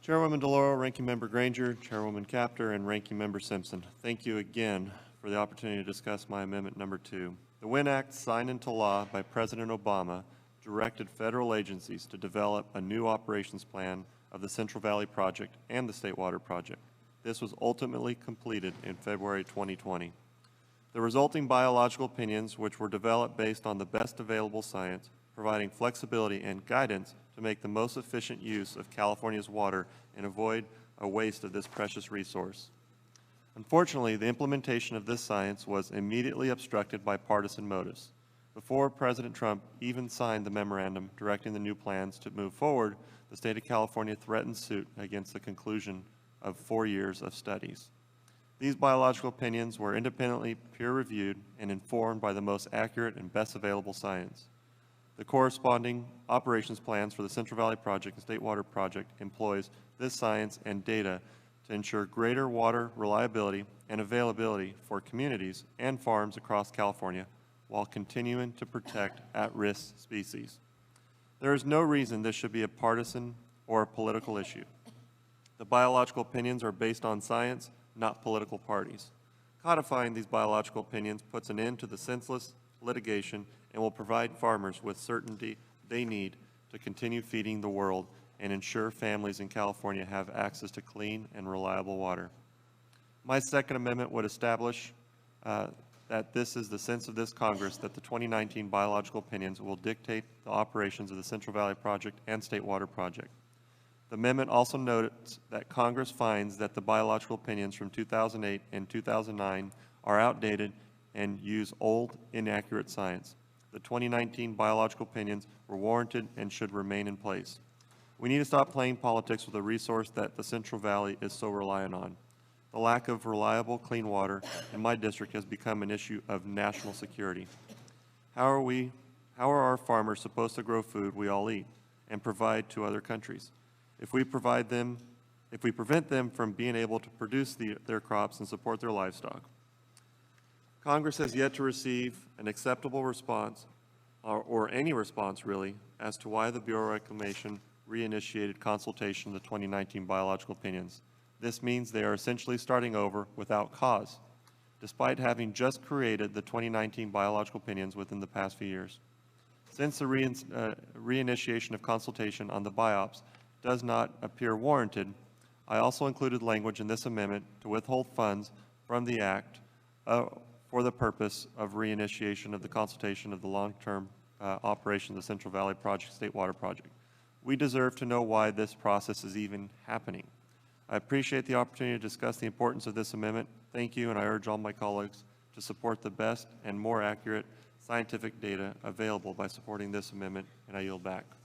Chairwoman DeLauro, Ranking Member Granger, Chairwoman Capter, and Ranking Member Simpson, thank you again for the opportunity to discuss my amendment number 2. The WIN Act, signed into law by President Obama, directed federal agencies to develop a new operations plan of the Central Valley Project and the State Water Project. This was ultimately completed in February 2020. The resulting biological opinions, which were developed based on the best available science, providing flexibility and guidance to make the most efficient use of California's water and avoid a waste of this precious resource. Unfortunately, the implementation of this science was immediately obstructed by partisan motives. Before President Trump even signed the memorandum directing the new plans to move forward, the state of California threatened suit against the conclusion of 4 years of studies. These biological opinions were independently peer-reviewed and informed by the most accurate and best available science. The corresponding operations plans for the Central Valley Project and State Water Project employs this science and data to ensure greater water reliability and availability for communities and farms across California while continuing to protect at-risk species. There is no reason this should be a partisan or a political issue. The biological opinions are based on science, not political parties. Codifying these biological opinions puts an end to the senseless litigation and will provide farmers with certainty they need to continue feeding the world and ensure families in California have access to clean and reliable water. My second amendment would establish that this is the sense of this Congress that the 2019 biological opinions will dictate the operations of the Central Valley Project and State Water Project. The amendment also notes that Congress finds that the biological opinions from 2008 and 2009 are outdated and use old, inaccurate science. The 2019 biological opinions were warranted and should remain in place. We need to stop playing politics with a resource that the Central Valley is so reliant on. The lack of reliable, clean water in my district has become an issue of national security. How are our farmers supposed to grow food we all eat and provide to other countries? If we prevent them from being able to produce their crops and support their livestock. Congress has yet to receive an acceptable response, or any response really, as to why the Bureau of Reclamation reinitiated consultation of the 2019 biological opinions. This means they are essentially starting over without cause, despite having just created the 2019 biological opinions within the past few years. Since the reinitiation of consultation on the BiOps does not appear warranted, I also included language in this amendment to withhold funds from the Act for the purpose of reinitiation of the consultation of the long-term operation of the Central Valley Project, State Water Project. We deserve to know why this process is even happening. I appreciate the opportunity to discuss the importance of this amendment. Thank you, and I urge all my colleagues to support the best and more accurate scientific data available by supporting this amendment, and I yield back.